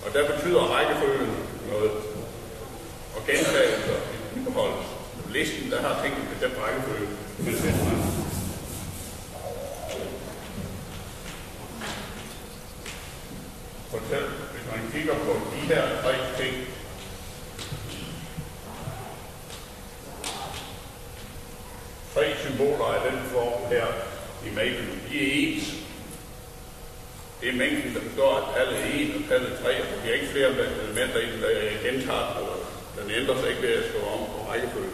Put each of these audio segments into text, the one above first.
Og der betyder rækkefølgen noget. Og gentagelser indeholdes. Listen, der har tingene bestemt rækkefølge. For eksempel, hvis man kigger på de her tre ting, tre symboler af den form her i Maple, de er ens. Det er mængden, der består af tallet 1 og tallet 3, og der bliver ikke flere elementer i den, der gentager på. Den ændrer sig ikke ved at stå om på rækkefølge.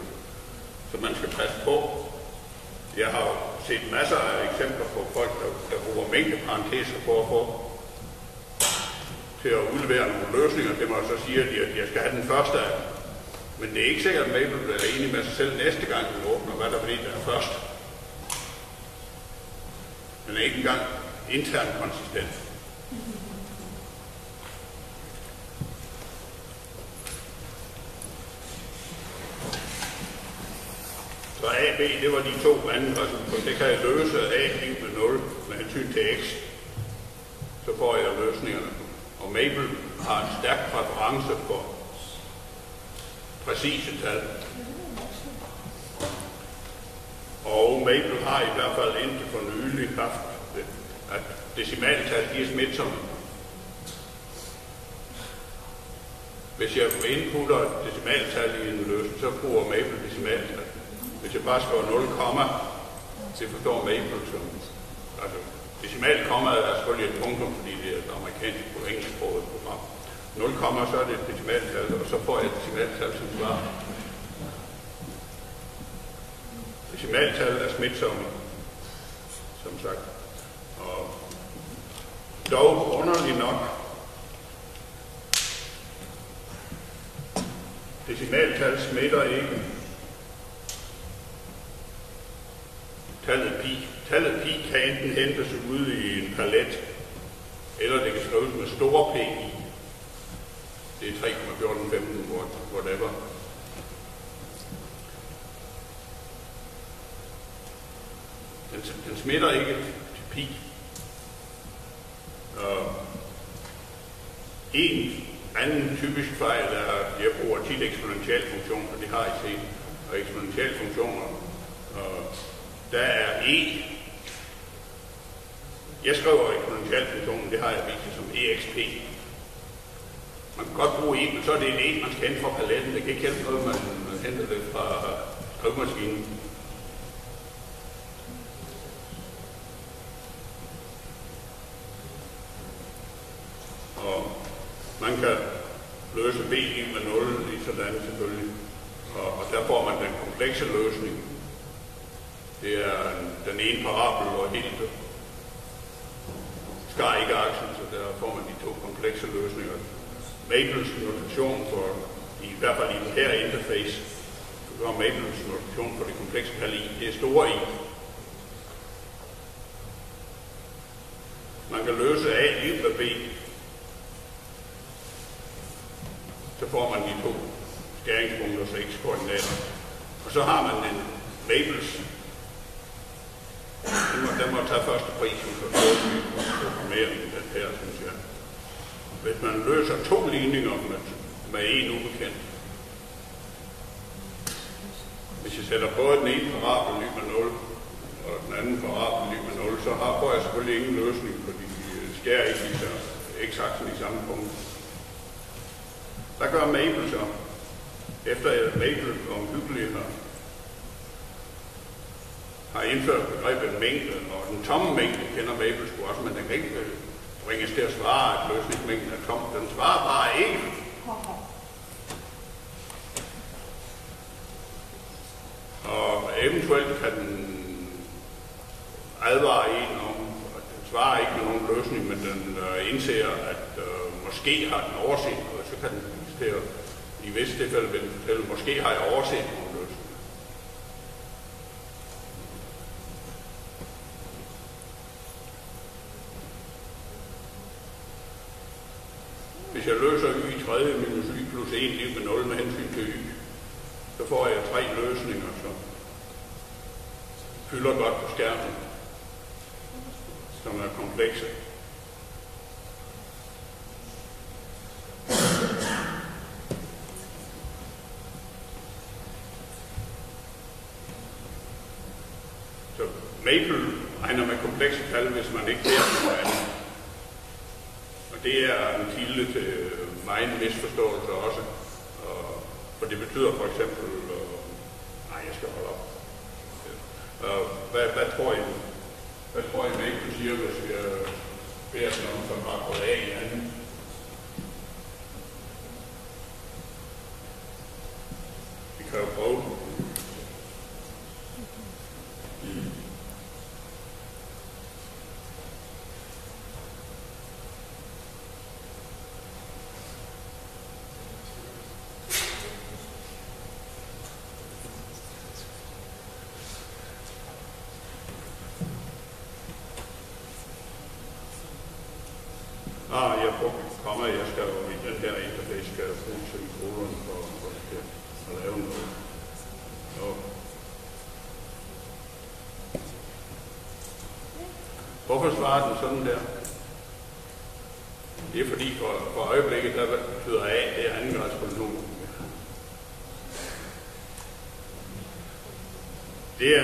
Så man skal passe på. Jeg har set masser af eksempler på folk, der bruger mængdeparenteser på at få til at udlevere nogle løsninger. Det må jeg så sige, at jeg skal have den første af dem. Men det er ikke sikkert, at Maple bliver enig med sig selv næste gang, den åbner, hvad der bliver der først. Den er ikke engang internt konsistent. Så A og B, det var de to anden resultater. Det kan jeg løse A lig med 0 med hensyn til X. Så får jeg løsningerne. Og Maple har en stærk præference for præcise tal. Og Maple har i hvert fald indtil for nylig haft det, at decimaltal de er smitsomme. Hvis jeg inputter et decimaltal i en løsning, så bruger Maple decimaltal. Hvis jeg bare skriver 0, det forstår Maple som. Altså, decimal komma er selvfølgelig et punktum, fordi det er et amerikansk på engelsksproget program. 0, så er det et decimaltal, og så får jeg et decimaltal som svar. Decimaltal er smitsomme, som sagt. Og dog underligt nok, decimaltal smitter ikke. Tallet pi kan enten hentes ude i en palet, eller det kan skrives med store P i. Det er 3,1415, whatever. Den smitter ikke til pi. En anden typisk fejl er, at jeg bruger tit eksponentialfunktioner, for det har I set. Og eksponentialfunktioner, der er e. Jeg skriver eksponentialfunktionen, det har jeg vist som exp. Man kan godt bruge e, men så er det en e, man skal hente fra paletten. Det kan ikke hjælpe noget, man henter det fra skrivemaskinen. Og man kan løse b med 0 i sådan selvfølgelig. Og der får man den komplekse løsning. Det er den ene parabel og helt skar ikke aksen, så der får man de to komplekse løsninger. Maples notation for, i hvert fald i den her interface, så gør Maples notation for det komplekse tal i, det er store i. Man kan løse A lig med B. Så får man de to skæringspunkter, så x-koordinater. Og så har man en Maples. Den må tage første prisen for programmeringen, den her, synes jeg. Hvis man løser to ligninger med en ubekendt. Hvis jeg sætter både den ene parabel lig med 0, og den anden parabel lig med 0, så får jeg selvfølgelig ingen løsning, fordi de skærer ikke i x-aksen i samme punkt. Hvad gør Maple så? Efter at Maple omhyggeligt har indført begrebet mængde, og den tomme mængde kender Maple sgu også, men den kan ikke bringes til at svare, at løsningsmængden er tom. Den svarer bare ikke. Og eventuelt kan den advare en om, at den svarer ikke med nogen løsning, men den indser, at måske har den overset noget, så kan den til at i visse tilfælde vil den fortælle, måske har jeg overset nogle løsninger. Hvis jeg løser y i tredje minus y plus 1 lig med 0 med hensyn til y, så får jeg 3 løsninger, som fylder godt på skærmen, som er komplekse. Maple regner med komplekse tal, hvis man ikke lærer noget andet. Og det er en kilde til meget misforståelse også. For det betyder for eksempel... nej, jeg skal holde op. Hvad tror I? Hvad tror I, Maple siger, hvis vi beder sådan nogen, som har gået af i anden? Vi kan jo prøve den. Jeg skal jo i den her interface skal jeg bruge semikolon for at lave noget. Hvorfor svarer den sådan der? Det er fordi for øjeblikket, der betyder A, det er andengradspolynom. Det er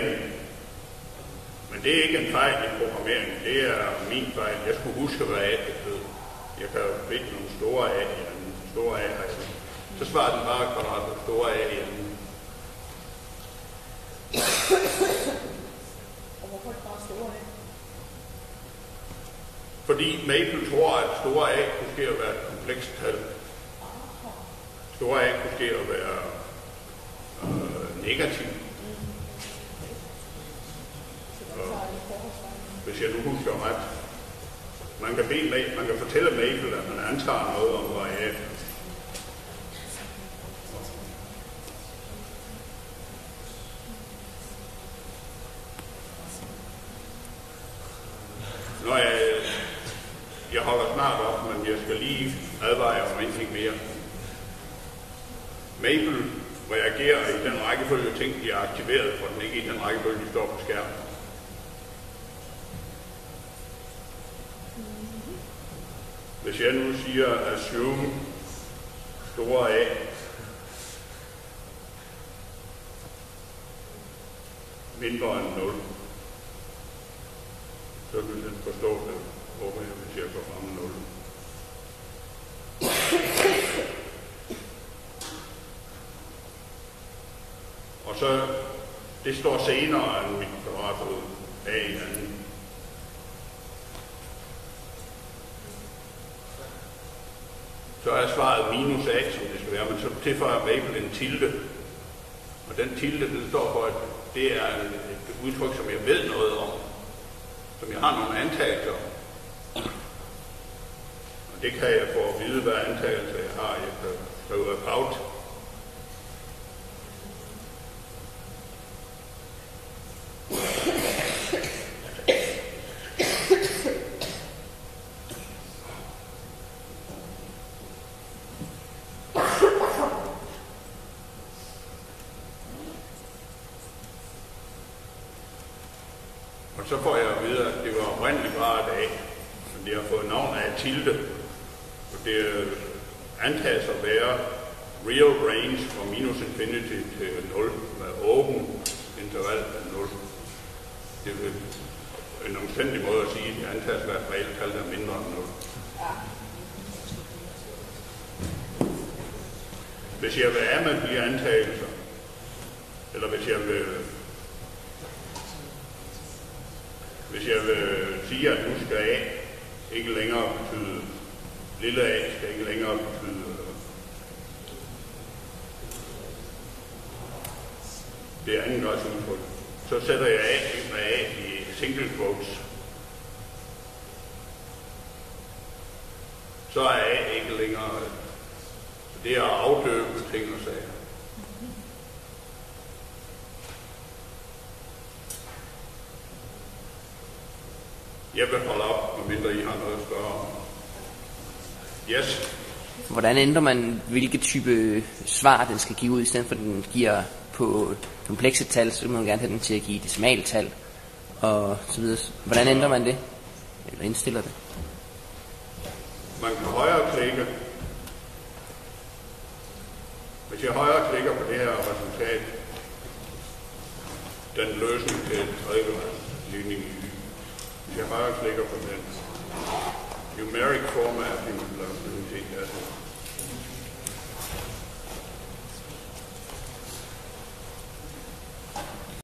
men det er ikke en fejl i programmeringen, det er min fejl. Jeg skulle huske, hvad A betød. Jeg kan jo finde nogle store A i anden. Store A her. Så svarer den bare kvadrat på store A i anden. Og hvorfor er det bare store A? Fordi Maple tror, at store A kunne ske at være et komplekst tal. Store A kunne ske at være negativ. Hvis jeg nu husker ret. Man kan fortælle Maple, at man antager noget om variabler. Jeg holder snart op, men jeg skal lige advare om en ting mere. Maple reagerer i den rækkefølge ting, de er aktiveret, for den ikke i den rækkefølge, de står på skærmen. Hvis jeg nu siger assume store A, mindre end 0, så vil den forstå det, håber jeg, hvis jeg går frem 0. Og så, det står senere end mit kvadratfod A i anden. Så er svaret minus A, som det skal være, men så tilføjer Maple en tilde. Og den tilde, den står for, at det er et udtryk, som jeg ved noget om. Som jeg har nogle antagelser om. Og det kan jeg få at vide, hvad antagelser jeg har. Jeg kan skrive about. Så får jeg at vide, at det var oprindeligt bare et A, men det har fået navn af tilde. Og det antages at være real range fra minus infinity til 0 med åben interval af 0. Det er en omstændig måde at sige, at det antages at være et reelt tal, der er mindre end 0. Hvis jeg vil af med de antagelser, eller hvis jeg vil sige, at nu skal A ikke længere betyde, lille A skal ikke længere betyde, det er anden grads udtryk, så sætter jeg A med A i single quotes. Så er A ikke længere, det er at afdøbe ting og sager. Jeg vil holde op, medmindre I har noget at spørge om. Yes. Hvordan ændrer man, hvilke type svar den skal give ud, i stedet for at den giver på komplekse tal, så vil man gerne have den til at give decimaltal og så videre. Hvordan ændrer man det? Eller indstiller det? Man kan højreklikke. Hvis jeg højreklikker på det her resultat, den løsning til et tredje ligning i Y. Hvis jeg bare klikker på den numeric formatting, eller noget det er det.